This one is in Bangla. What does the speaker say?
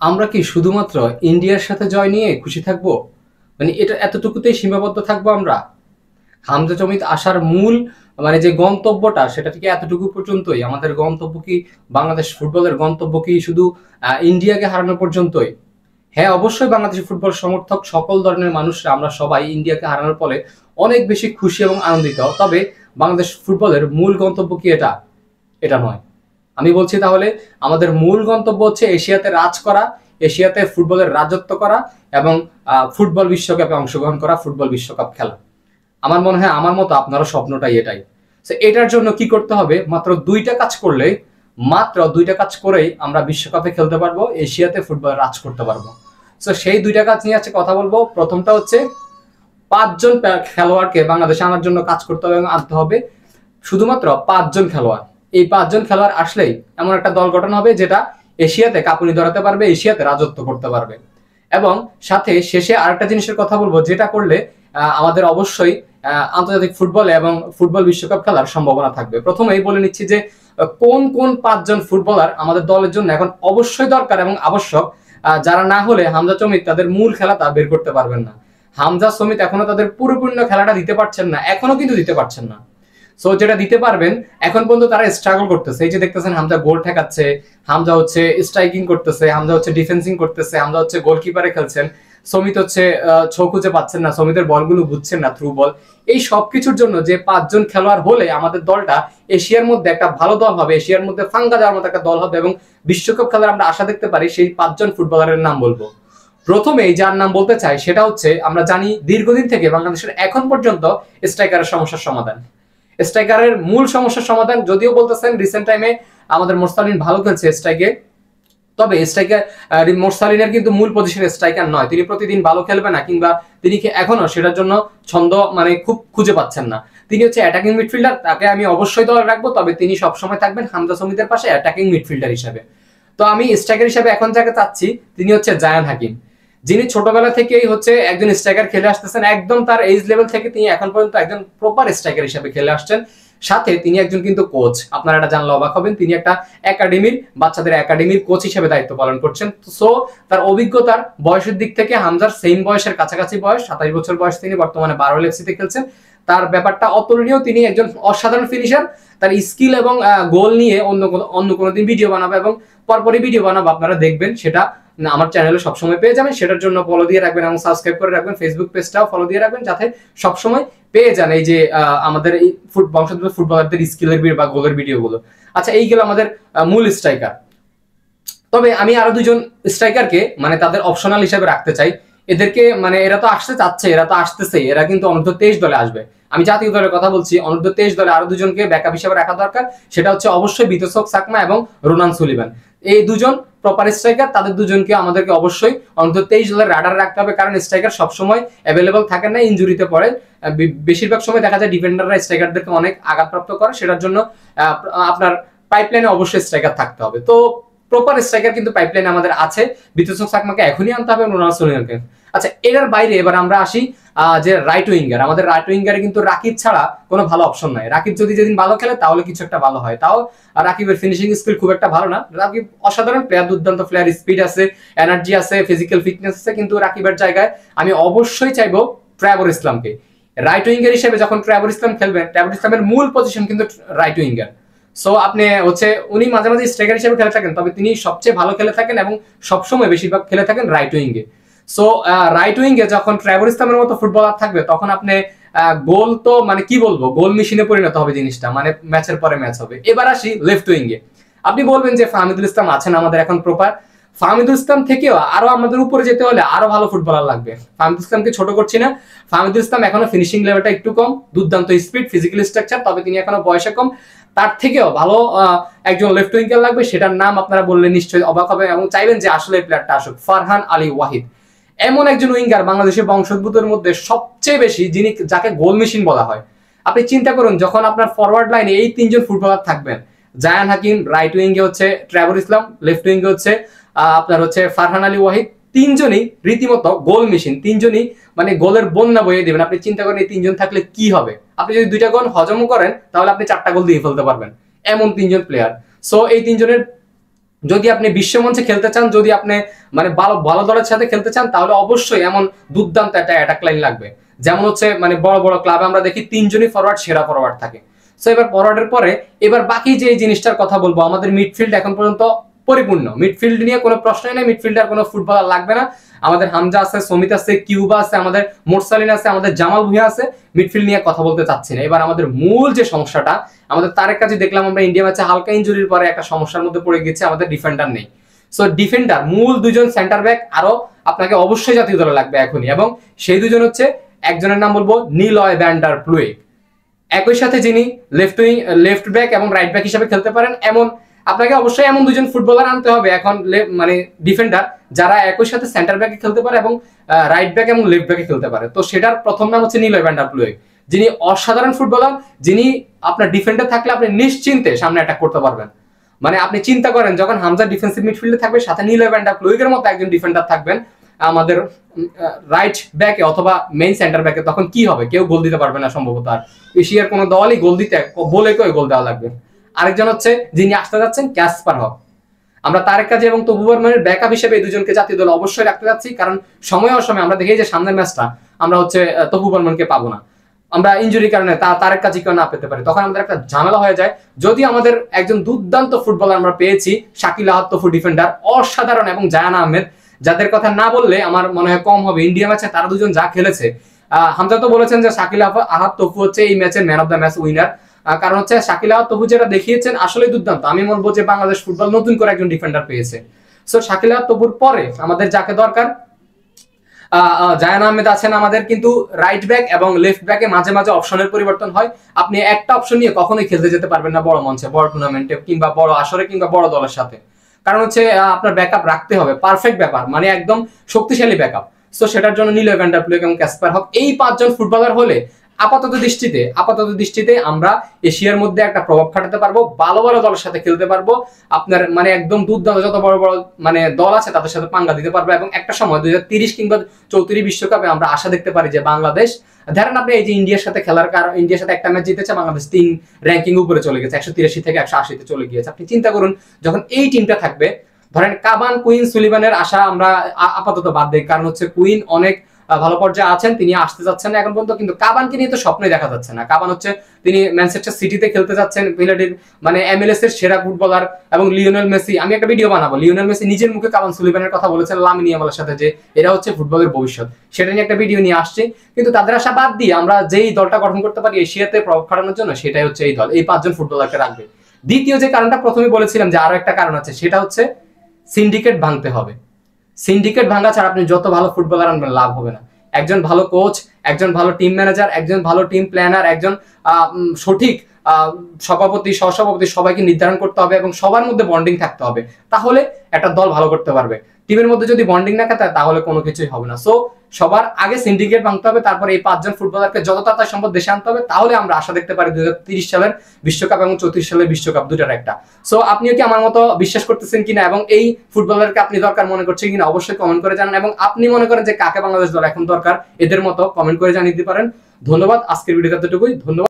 আমরা কি শুধুমাত্র ইন্ডিয়ার সাথে জয় নিয়ে খুশি থাকবো? মানে এটা এতটুকুতেই সীমাবদ্ধ থাকবো আমরা? হামজা চমিত আসার মূল মানে যে গন্তব্যটা সেটা থেকে এতটুকু পর্যন্তই? আমাদের গন্তব্য কি, বাংলাদেশ ফুটবলের গন্তব্য কি শুধু ইন্ডিয়াকে হারানো পর্যন্তই? হ্যাঁ, অবশ্যই বাংলাদেশি ফুটবল সমর্থক সকল ধরনের মানুষরা আমরা সবাই ইন্ডিয়াকে হারানোর ফলে অনেক বেশি খুশি এবং আনন্দিত। তবে বাংলাদেশ ফুটবলের মূল গন্তব্য কি এটা? এটা নয়। আমি বলছি তাহলে আমাদের মূল গন্তব্য হচ্ছে এশিয়াতে রাজ করা, এশিয়াতে ফুটবলের রাজত্ব করা এবং ফুটবল বিশ্বকাপে অংশগ্রহণ করা, ফুটবল বিশ্বকাপ খেলা। আমার মনে হয় আমার মতো আপনারও স্বপ্নটাই এটাই। এটার জন্য কি করতে হবে? মাত্র দুইটা কাজ করলেই, মাত্র দুইটা কাজ করেই আমরা বিশ্বকাপে খেলতে পারবো, এশিয়াতে ফুটবল রাজ করতে পারবো। সেই দুইটা কাজ নিয়ে আজকে কথা বলবো। প্রথমটা হচ্ছে 5 জন খেলোয়াড়কে বাংলাদেশে আনার জন্য কাজ করতে হবে এবং আনতে হবে। শুধুমাত্র 5 জন খেলোয়াড়। এই 5 জন খেলোয়াড় আসলেই এমন একটা দল গঠন হবে যেটা এশিয়াতে কাঁপুনি ধরাতে পারবে, এশিয়াতে রাজত্ব করতে পারবে। এবং সাথে শেষে আরেকটা জিনিসের কথা বলবো, যেটা করলে আমাদের অবশ্যই আন্তর্জাতিক ফুটবলে এবং ফুটবল বিশ্বকাপ খেলার সম্ভাবনা থাকবে। প্রথমেই বলে নিচ্ছি যে কোন কোন 5 জন ফুটবলার আমাদের দলের জন্য এখন অবশ্যই দরকার এবং আবশ্যক, যারা না হলে হামজা চমিত তাদের মূল খেলাটা বের করতে পারবেন না। হামজা চমিত এখনো তাদের পরিপূর্ণ খেলাটা দিতে পারছেন না, এখনো কিন্তু দিতে পারছেন না। যেটা দিতে পারবেন এখন পর্যন্ত তারা স্ট্রাগল করতেছে। এই যে দেখতেছেন হামজা গোল ঠেকাচ্ছে, হামজা হচ্ছে স্ট্রাইকিং করতেছে, হামজা হচ্ছে ডিফেন্সিং করতেছে, হামজা হচ্ছে গোলকিপারে খেলছেন, সমিত হচ্ছে ছৌ খুঁজে পাচ্ছেন না, সমিতের বলগুলো বুঝছেন না থ্রু বল। এই সবকিছুর জন্য যে 5 জন খেলোয়াড় হলে আমাদের দলটা এশিয়ার মধ্যে একটা ভালো দল হবে, এশিয়ার মধ্যে ফাঙ্গা দেওয়ার মতো একটা দল হবে এবং বিশ্বকাপ খেলার আমরা আশা দেখতে পারি, সেই 5 জন ফুটবলারের নাম বলবো। প্রথমেই যার নাম বলতে চাই সেটা হচ্ছে, আমরা জানি দীর্ঘদিন থেকে বাংলাদেশের এখন পর্যন্ত স্ট্রাইকারের সমস্যার সমাধান, স্ট্রাইকারের মূল সমস্যার সমাধান যদিও বলতেছেন রিসেন্ট টাইমে আমাদের মোরসালিন ভালো খেলছে স্ট্রাইকে, তবে স্ট্রাইকার মোরসালিনের কিন্তু মূল পজিশনে স্ট্রাইকার নয়। তিনি প্রতিদিন ভালো খেলবে না, কিংবা তিনি এখনো সেটার জন্য ছন্দ মানে খুব খুঁজে পাচ্ছেন না। তিনি হচ্ছে অ্যাটাকিং মিডফিল্ডার, তাকে আমি অবশ্যই দলে রাখবো, তবে তিনি সবসময় থাকবেন হামজা চমিতের পাশে অ্যাটাকিং মিডফিল্ডার হিসেবে। তো আমি স্ট্রাইকার হিসেবে এখন যাকে চাচ্ছি তিনি হচ্ছে জায়ান হাকিম, যিনি ছোটবেলা থেকেই হচ্ছে একজন স্ট্রাইকার খেলে আসতেছেন, একদম তার এজ লেভেল থেকে তিনি এখন পর্যন্ত একজন প্রপার স্ট্রাইকার হিসেবে খেলে আসছেন। সাথে তিনি একজন কিন্তু কোচ, আপনারা এটা জানলে অবাক হবেন, তিনি একটা একাডেমির, বাচ্চাদের একাডেমির কোচ হিসেবে দায়িত্ব পালন করছেন। সো তার অভিজ্ঞতার বয়সের দিক থেকে হামজার সেম বয়সের কাছাকাছি বয়স, 27 বছর বয়স, তিনি বর্তমানে বারোল এফসিতে খেলছেন। তার ব্যাপারটা অতুলনীয়, তিনি একজন অসাধারণ ফিনিশার। তার স্কিল এবং গোল নিয়ে অন্য কোনো দিন ভিডিও বানাবো এবং পরপরই ভিডিও বানাবো, আপনারা দেখবেন, সেটা আমার চ্যানেলে সবসময় পেয়ে যাবেন। সেটার জন্য ফলো দিয়ে রাখবেন এবং সাবস্ক্রাইব করে রাখবেন, ফেসবুক পেজটাও ফলো দিয়ে রাখবেন, যাতে সবসময় পেয়ে যান এই যে আমাদের এই বংশোদ্ভূত ফুটবলারদের স্কিলের বা গোলের ভিডিওগুলো। আচ্ছা, এই গেল আমাদের মূল স্ট্রাইকার। তবে আমি আরো 2 জন স্ট্রাইকারকে মানে তাদের অপশনাল হিসেবে রাখতে চাই। এদেরকে মানে এরা তো আসতে চাচ্ছে, এরা তো আসতেছে, এরা কিন্তু অনূর্ধ্ব 23 দলে আসবে। আমি জাতীয় দলের কথা বলছি, অনূর্ধ্ব 23 দলে আরো 2 জনকে ব্যাকআপ হিসেবে রাখা দরকার। সেটা হচ্ছে অবশ্যই বিতোসক সাকমা এবং রোনান সুলিভান। এই 2 জন প্রপার স্ট্রাইকার, তাদের 2 জনকে আমাদেরকে অবশ্যই অনূর্ধ্ব 23 দলের রাডার রাখতে হবে, কারণ স্ট্রাইকার সবসময় অ্যাভেলেবল থাকে না, ইনজুরিতে পড়ে। বেশিরভাগ সময় দেখা যায় ডিফেন্ডাররা স্ট্রাইকারদেরকে অনেক আঘাতপ্রাপ্ত করে, সেটার জন্য আপনার পাইপলাইনে অবশ্যই স্ট্রাইকার থাকতে হবে। তো প্রপার স্ট্রাইকার কিন্তু পাইপলাইনে আমাদের আছে, বিতোসক সাকমাকে এখনই আনতে হবে, রোনান সুলিভানকে। আচ্ছা, এর বাইরে এবার আমরা আসি যে রাইট উইঙ্গার। আমাদের রাইট উইঙ্গারে কিন্তু রাকিব ছাড়া কোনো ভালো অপশন নাই। রাকিব যদি যেদিন ভালো খেলে তাহলে কিছু একটা ভালো হয়, তাও রাকিবের ফিনিশিং স্কিল খুব একটা ভালো না। রাকিব অসাধারণ প্লেয়ার, দুর্দান্ত প্লেয়ার, স্পিড আছে, এনার্জি আছে, ফিজিক্যাল ফিটনেস আছে, কিন্তু রাকিবের জায়গায় আমি অবশ্যই চাইবো ট্রেভর ইসলামকে রাইট উইঙ্গার হিসেবে। যখন ট্রেভর ইসলাম খেলবেন, ট্রেভর ইসলামের মূল পজিশন কিন্তু রাইট উইঙ্গার। সো আপনি হচ্ছে উনি মাঝে মাঝে স্ট্রাইকার হিসেবে খেলে থাকেন, তবে তিনি সবচেয়ে ভালো খেলে থাকেন এবং সবসময় বেশিরভাগ খেলে থাকেন রাইট উইঙ্গে। সো রাইট উইঙ্গে যখন ট্রেভর ইসলামের মতো ফুটবলার থাকবে, তখন আপনি গোল তো মানে কি বলবো, গোল মেশিনে পরিণত হবে জিনিসটা, মানে ম্যাচের পরে ম্যাচ হবে। এবার আসি লেফট উইঙ্গে। আপনি বলবেন যে ফাহমিদুল ইসলাম আছেন আমাদের এখন প্রপার, ফাহমিদুল ইসলাম থেকেও আরো আমাদের উপরে যেতে হলে আরো ভালো ফুটবলার লাগবে। ফাহমিদুল ইসলামকে ছোট করছি না, ফাহমিদুল ইসলাম এখনো ফিনিশিং লেভেলটা একটু কম, দুর্দান্ত স্পিড, ফিজিক্যাল স্ট্রাকচার, তবে তিনি এখনো বয়সে কম। তার থেকেও ভালো একজন লেফট উইঙ্গার লাগবে, সেটার নাম আপনারা বললে নিশ্চয়ই অবাক হবে এবং চাইবেন যে আসলে প্লেয়ারটা আসুক। ফারহান আলী ওয়াহিদ এমন একজন উইঙ্গার, বাংলাদেশের বংশোদ্ভূতের মধ্যে সবচেয়ে বেশি, যিনি যাকে গোল মেশিন বলা হয়। আপনি চিন্তা করুন, যখন আপনার ফরওয়ার্ড লাইনে এই 3 জন ফুটবলার থাকবেন, জায়ান হাকিম, রাইট উইঙ্গে হচ্ছে ট্রেভর ইসলাম, লেফট উইঙ্গে হচ্ছে আপনার হচ্ছে ফারহান আলী ওয়াহিদ, 3 জনই রীতিমতো গোল মেশিন, 3 জনই মানে গোলের বন্যা বইয়ে দিবেন। আপনি চিন্তা করেন এই 3 জন থাকলে কি হবে। আপনি যদি 2টা গোল হজম করেন তাহলে আপনি 4টা গোল দিয়ে ফেলতে পারবেন, এমন 3 জন প্লেয়ার। সো এই 3 জনের যদি আপনি বিশ্বমঞ্চে খেলতে চান, যদি আপনি মানে ভালো ভালো দলের সাথে খেলতে চান, তাহলে অবশ্যই এমন দুর্দান্ত একটা অ্যাটাক লাইন লাগবে। যেমন হচ্ছে মানে বড় বড় ক্লাবে আমরা দেখি 3 জনই ফরওয়ার্ড, সেরা ফরওয়ার্ড থাকে। সো এবার ফরওয়ার্ডের পরে এবার বাকি যে জিনিসটার কথা বলবো, আমাদের মিডফিল্ড এখন পর্যন্ত পরিপূর্ণ। মিডফিল্ড নিয়ে কোনো প্রশ্নই নেই, মিডফিল্ডার কোনো ফুটবলার লাগবে না। আমাদের হামজা আছে, সমিত আছে, কিউবা আছে, আমাদের মোরসালিন আছে, আমাদের জামাল ভুঁইয়া আছে। মিডফিল্ড নিয়ে কথা বলতে চাচ্ছি না। এবার আমাদের মূল যে সমস্যাটা, আমাদের তারেক কাজী দেখলাম আমরা ইন্ডিয়া ম্যাচে হালকা ইনজুরির পরে একটা সমস্যার মধ্যে পড়ে গেছে, আমাদের ডিফেন্ডার নেই। সো ডিফেন্ডার মূল দুজন সেন্টার ব্যাক আরো আপনাকে অবশ্যই জাতীয় দলে লাগবে এখনই, এবং সেই দুজন হচ্ছে, একজনের নাম বলবো নিলয় ভ্যান ডার প্লুইগ, একই সাথে যিনি লেফট ব্যাক এবং রাইট ব্যাক হিসেবে খেলতে পারেন। এমন আপনাকে অবশ্যই এমন দুজন ফুটবলার আনতে হবে এখন, মানে ডিফেন্ডার যারা একই সাথে সেন্টার ব্যাকে খেলতে পারে এবং রাইট ব্যাক এবং লেফট ব্যাকে খেলতে পারে। তো সেটার প্রথম নাম হচ্ছে নিলয় ভ্যান ডার প্লুইগ, যিনি অসাধারণ ফুটবলার, যিনি আপনার ডিফেন্ডার থাকলে আপনি নিশ্চিন্তে সামনে অ্যাটাক করতে পারবেন। মানে আপনি চিন্তা করেন, যখন হামজা ডিফেন্সিভ মিডফিল্ডে থাকবে, সাথে নিলয় ভ্যান ডার প্লুইগের মতো একজন ডিফেন্ডার থাকবেন আমাদের রাইট ব্যাকে অথবা মেইন সেন্টার ব্যাকে, তখন কি হবে? কেউ গোল দিতে পারবে না সম্ভবত। আর এশিয়ার কোনো দলই গোল দিতে বলে কেউ গোল দেওয়া লাগবে। আরেকজন হচ্ছে যিনি আসতে যাচ্ছেন, ক্যাসপার হক। আমরা তারেক কাজী এবং তপু বর্মনের ব্যাকআপ হিসেবে এই দুজনকে জাতীয় দলে অবশ্যই রাখতে যাচ্ছি, কারণ সময় অসময়ে আমরা দেখি যে সামনের ম্যাচটা আমরা হচ্ছে তপু বর্মনকে পাবো না, আমরা ইনজুরির কারণে তারেক কাজীকেও না পেতে পারি, তখন আমাদের একটা ঝামেলা হয়ে যায়। যদি আমাদের একজন দুর্দান্ত ফুটবলার আমরা পেয়েছি, শাকিল আহাদ তপু ডিফেন্ডার অসাধারণ, এবং জায়ান আহমেদ, যাদের কথা না বললে আমার মনে হয় কম হবে। ইন্ডিয়া ম্যাচে তারা দুজন যা খেলেছে, হামজা তো বলেছেন যে শাকিল আহাদ তপু হচ্ছে এই ম্যাচের man of the match winner, কারণ হচ্ছে শাকিল আহাদ তপু যেটা দেখিয়েছেন আসলে দুর্দান্ত। আমি বলবো যে বাংলাদেশ ফুটবল নতুন করে একজন ডিফেন্ডার পেয়েছে। সো শাকিল আহাদ তপুর পরে আমাদের যাকে দরকার, জায়ান আহমেদ আছেন আমাদের, কিন্তু রাইট ব্যাক এবং লেফট ব্যাকে মাঝে মাঝে অপশনের পরিবর্তন হয়। আপনি একটা অপশন নিয়ে কখনোই খেলতে যেতে পারবেন না বড় মঞ্চে, বড় টুর্নামেন্টে, কিংবা বড় আসরে, কিংবা বড় দলের সাথে। কারণ হচ্ছে আপনার ব্যাকআপ রাখতে হবে, পারফেক্ট ব্যাপার, মানে একদম শক্তিশালী ব্যাকআপ। সো সেটার জন্য নিলয় ভ্যান ডার প্লুইগ এবং ক্যাসপার হক, এই 5 জন ফুটবলার হলে আপাতত দৃষ্টিতে আমরা এশিয়ার মধ্যে একটা প্রভাব খাটাতে পারবো, ভালো ভালো দলের সাথে খেলতে পারবো, আপনার মানে একদম দুর্দান্ত যত বড় বড় মানে দল আছে তাদের সাথে পাঙ্গা দিতে পারবো। এবং একটা সময় 2030 কিংবা 34 বিশ্বকাপে আমরা আশা দেখতে পারি যে বাংলাদেশ, ধরেন আপনি এই যে ইন্ডিয়ার সাথে খেলার কারণ, ইন্ডিয়ার সাথে একটা ম্যাচ জিতেছে, বাংলাদেশ 3 র্যাঙ্কিং উপরে চলে গেছে, 183 থেকে 180 তে চলে গিয়েছে। আপনি চিন্তা করুন, যখন এই টিমটা থাকবে, ধরেন কাবান, কুইন, সুলিভানের আশা আমরা আপাতত বাদ দিই, কারণ হচ্ছে কুইন অনেক ভালো পর্যায়ে আছেন, তিনি আসতে যাচ্ছেন না এখন পর্যন্ত, কিন্তু কাবানকে নিয়ে তো স্বপ্নই দেখা যাচ্ছে না। কাবান হচ্ছে তিনি ম্যানচেস্টার সিটিতে খেলতে যাচ্ছেন, ফিলাডেলফিয়ার মানে MLS এর সেরা ফুটবলার, এবং লিওনেল মেসি, আমি একটা ভিডিও বানাবো, লিওনেল মেসি নিজের মুখে কাবান সুলিভানের কথা বলেছেন লামিন ইয়ামালের সাথে, যে এরা হচ্ছে ফুটবলের ভবিষ্যৎ, সেটা নিয়ে একটা ভিডিও নিয়ে আসছে। কিন্তু তাদের আশা বাদ দিয়ে আমরা যেই দলটা গঠন করতে পারি এশিয়াতে প্রভাব খাটানোর জন্য, সেটাই হচ্ছে এই দল, এই 5 জন ফুটবলারকে রাখবে। দ্বিতীয় যে কারণটা প্রথমে বলেছিলাম যে আরো একটা কারণ আছে, সেটা হচ্ছে সিন্ডিকেট ভাঙতে হবে। সিন্ডিকেট ভাঙা ছাড়া আপনি যত ভালো ফুটবলার আনবেন লাভ হবে না। একজন ভালো কোচ, একজন ভালো টিম ম্যানেজার, একজন ভালো টিম প্ল্যানার, একজন সঠিক সভাপতি, সহসভাপতি, সবাইকে নির্ধারণ করতে হবে এবং সবার মধ্যে বন্ডিং থাকতে হবে, তাহলে একটা দল ভালো করতে পারবে। টিমের মধ্যে যদি বন্ডিং না থাকে তাহলে কোনো কিছুই হবে না। সো সবার আগে সিন্ডিকেট ভাঙতে হবে, তারপর এই 5 জন ফুটবলারকে যত তাড়াতাড়ি সম্ভব দেশে আনতে হবে, তাহলে আমরা আশা দেখতে পারি 2030 সালের বিশ্বকাপ এবং 34 সালের বিশ্বকাপ, দুটার একটা। সো আপনিও কি আমার মতো বিশ্বাস করতেছেন কিনা, এবং এই ফুটবলারকে আপনি দরকার মনে করছেন কিনা অবশ্যই কমেন্ট করে জানান, এবং আপনি মনে করেন যে কাকে বাংলাদেশ দল এখন দরকার, এদের মতো কমেন্ট করে জানিয়ে দিতে পারেন। ধন্যবাদ, আজকের ভিডিওটা এতটুকুই, ধন্যবাদ।